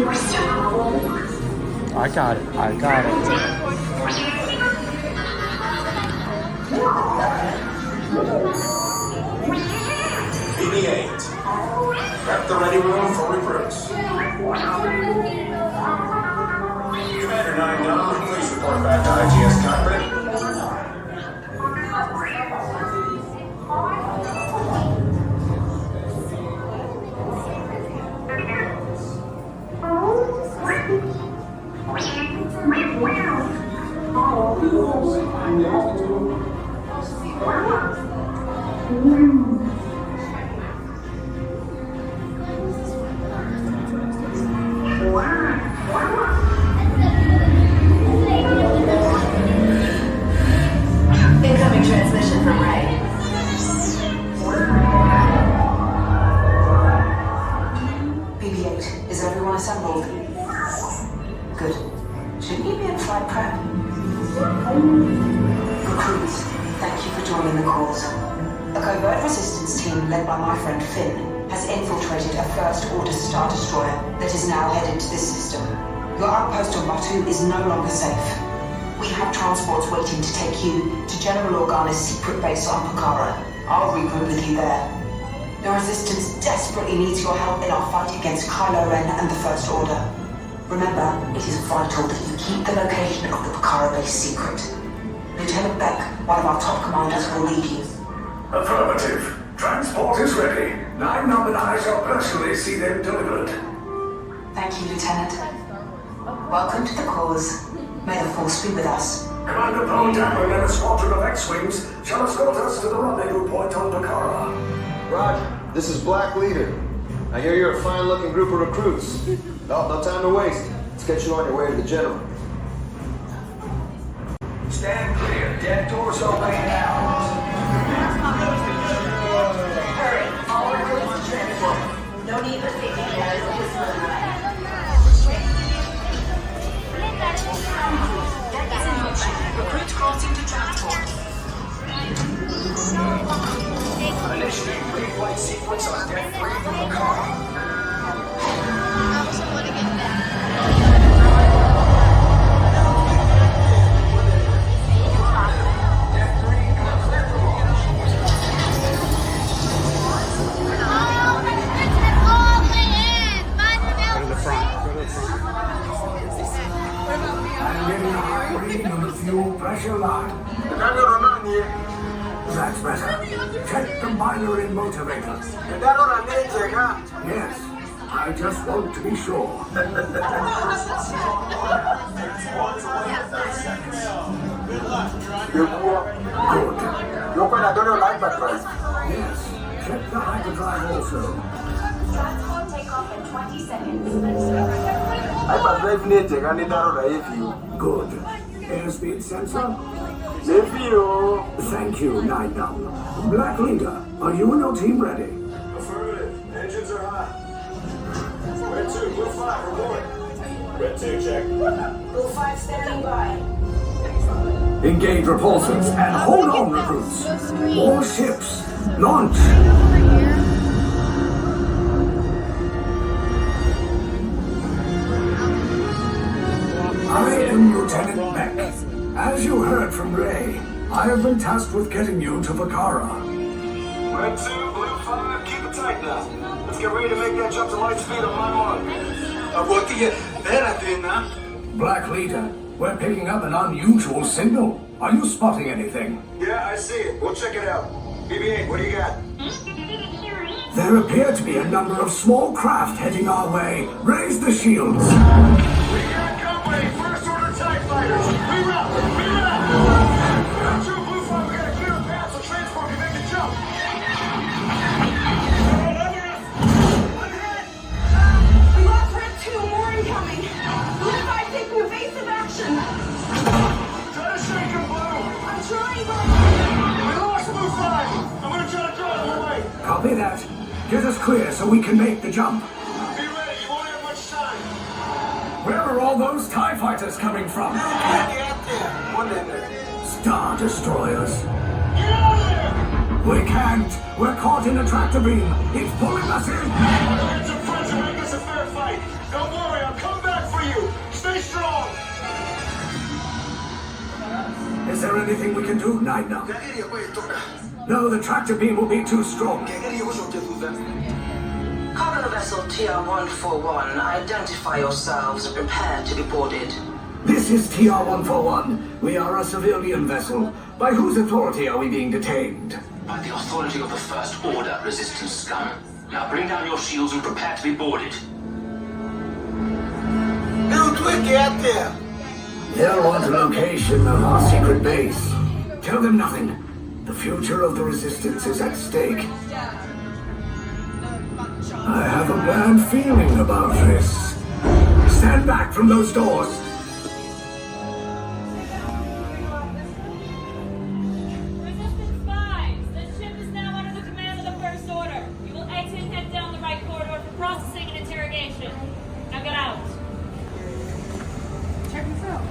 I got it. I got it. BB-8. Prep the ready room for recruits. Commander 9-9, please report back to IGS cockpit. Incoming transmission from Ray. BB-8, is everyone assembled? Good. Shouldn't you be in flight prep? Recruits, thank you for joining the cause. A covert resistance team led by my friend Finn has infiltrated a First-Order Star Destroyer that is now headed to this system. Your outpost on Batu is no longer safe. We have transports waiting to take you to General Organa's secret base on Pucara. I'll regroup with you there. The Resistance desperately needs your help in our fight against Kylo Ren and the First Order. Remember, it is vital that you keep the location of the Pucara base secret. Lieutenant Beck, one of our top commanders, will lead you. Affirmative. Transport is ready. 9-9 and I shall personally see them delivered. Thank you, Lieutenant. Welcome to the cause. May the Force be with us. Commander Poe Dameron and a squadron of X-Wings shall escort us to the rendezvous point on Pucara. Roger, this is Black Leader. I hear you're a fine-looking group of recruits. No time to waste. Let's get you on your way to the General. Stand clear. Deck doors opening now. Hurry, all recruits to transport. No need for safety cameras at this moment. Deck is in motion. Recruits crossing to transport. Initiate pre-flight sequence on deck 3 from the car. Fuel pressure line. That's better. Check the binary motivator. Yes, I just want to be sure. Good. Yes, check the hyperdrive also. Transport takeoff in 20 seconds. Good. Airspeed sensor? Thank you, 9-9. Black Leader, are you and your team ready? Affirmative. Engines are hot. Red 2, Blue 5, report. Red 2, check. Blue 5 standing by. Engage repulsors and hold on, recruits. All ships, launch. I am Lieutenant Beck. As you heard from Ray, I have been tasked with getting you to Pucara. Red 2, Blue 5, keep it tight now. Let's get ready to make that jump to light speed on my mark. Black Leader, we're picking up an unusual signal. Are you spotting anything? Yeah, I see it. We'll check it out. BB-8, what do you got? There appear to be a number of small craft heading our way. Raise the shields. We got company. First order TIE fighters. Reroute. Red 2, Blue 5, we got a clear path so transport can make the jump. We lost Red 2, more incoming. Blue 5 taking evasive action. Try to shake him, Blue. I'm trying, but... We lost Blue 5. I'm gonna try to drive him away. Copy that. Get us clear so we can make the jump. Be ready. You won't have much time. Where are all those TIE fighters coming from? Star Destroyers. Get out of there! We can't. We're caught in a tractor beam. It's pulling us in. Our heads and fronts are making us a fair fight. Don't worry, I'm Is there anything we can do, Nina? No, the tractor beam will be too strong. Cargo vessel TR-141, identify yourselves and prepare to be boarded. This is TR-141. We are a civilian vessel. By whose authority are we being detained? By the authority of the First Order, Resistance scum. Now bring down your shields and prepare to be boarded. They'll want a location of our secret base. Tell them nothing. The future of the Resistance is at stake. I have a bad feeling about this. Stand back from those doors. Resistance 5, this ship is now under the command of the First Order. You will exit and head down the right corridor for processing and interrogation. Now get out. Check this out.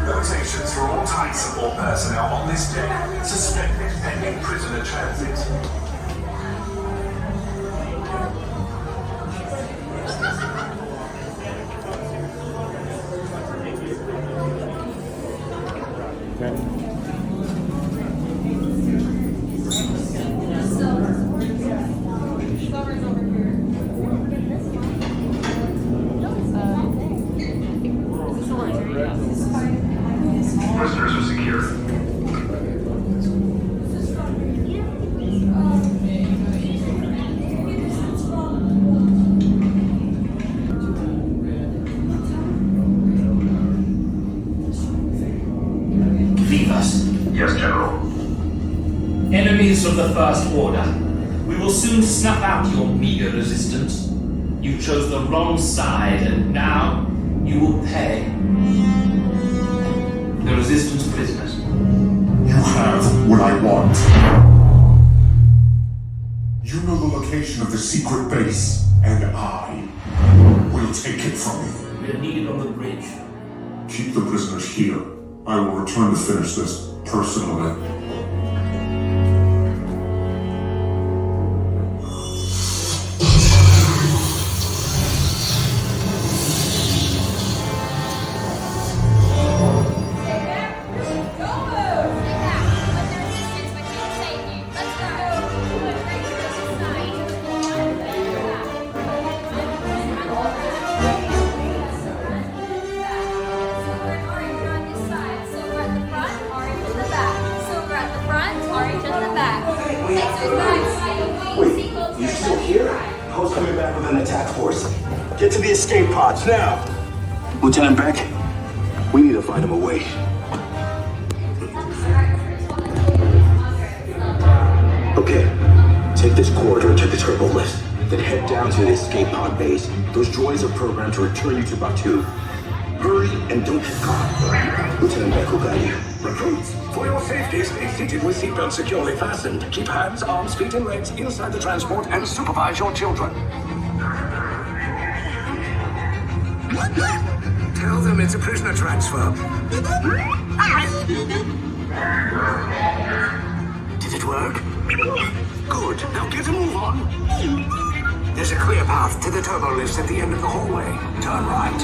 Notations for all tight support personnel on this deck. Suspended pending prisoner transit. Prisoners are secure. Leave us. Yes, General. Enemies of the First Order. We will soon snuff out your meager resistance. You chose the wrong side, and now you will pay. The Resistance prisoners. You have what I want. You know the location of the secret base, and I will take it from you. We are needed on the bridge. Keep the prisoners here. I will return to finish this personally. Get to the escape pods, now! Lieutenant Beck, we need to find him a way. Okay, take this corridor to the turbo lift, then head down to the escape pod base. Those droids are programmed to return you to Batu. Hurry and don't get caught. Lieutenant Beck will guide you. Recruits, for your safety, stay seated with seatbelts securely fastened. Keep hands, arms, feet, and legs inside the transport and supervise your children. Tell them it's a prisoner transfer. Did it work? Good. Now get a move on. There's a clear path to the turbo lifts at the end of the hallway. Turn right.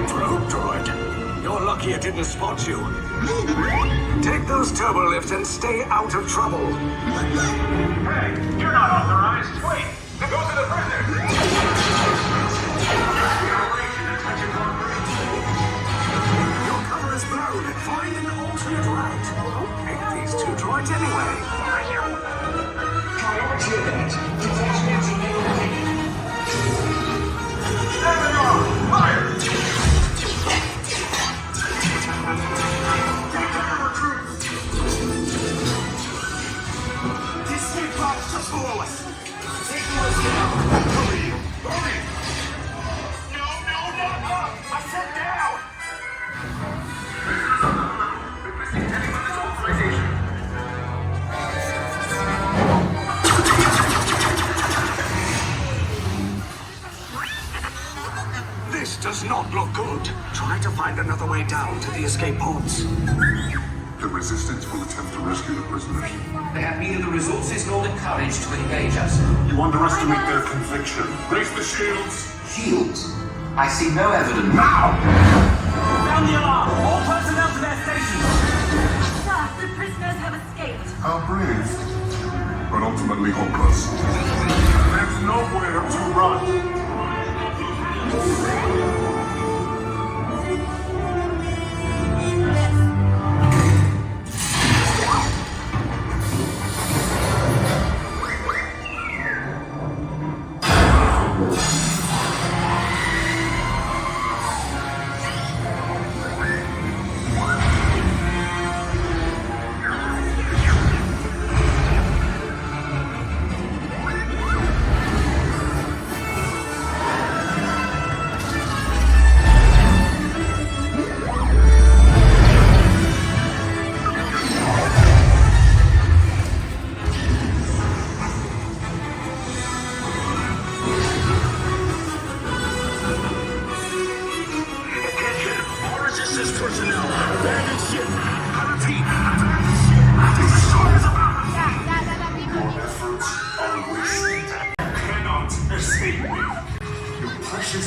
Probe droid. You're lucky it didn't spot you. Take those turbo lifts and stay out of trouble. Hey, you're not authorized. Wait, then go to the prisoner. Your cover is blown. Find an alternate route. Who picked these two droids anyway? Priority event. Detachment eliminated. There they are! Fire! Escape pods just below us. Take those down. Cover you. does not look good. Try to find another way down to the escape pods. The Resistance will attempt to rescue the prisoners. They have neither the resources nor the courage to engage us. You underestimate their conviction. Raise the shields! Shields? I see no evidence. Now! Sound the alarm! All personnel to their stations! Sir, the prisoners have escaped. How brave, but ultimately hopeless. There's nowhere to run.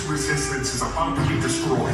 Resistance is about to be destroyed.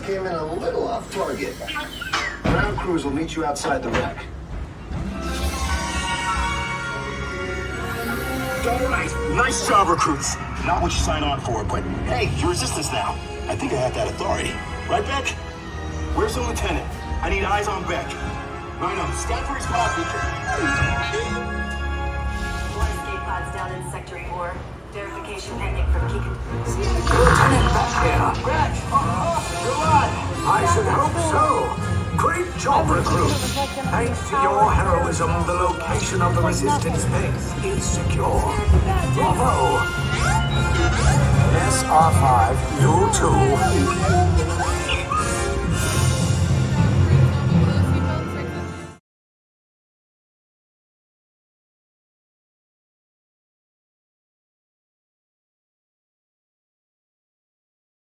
Came in a little off target. Ground crews will meet you outside the wreck. All right, nice job, recruits. Not what you signed on for, but hey, you're Resistance now. I think I have that authority. Right, Beck? Where's the lieutenant? I need eyes on Beck. Rhino, scan for his pod beacon. One escape pod's down in Sector 4. Verification pending from Keegan. Lieutenant Beck here. Beck! You're alive! I should hope so. Great job, recruit. Thanks to your heroism, the location of the Resistance base is secure. Bravo! SR5. You too.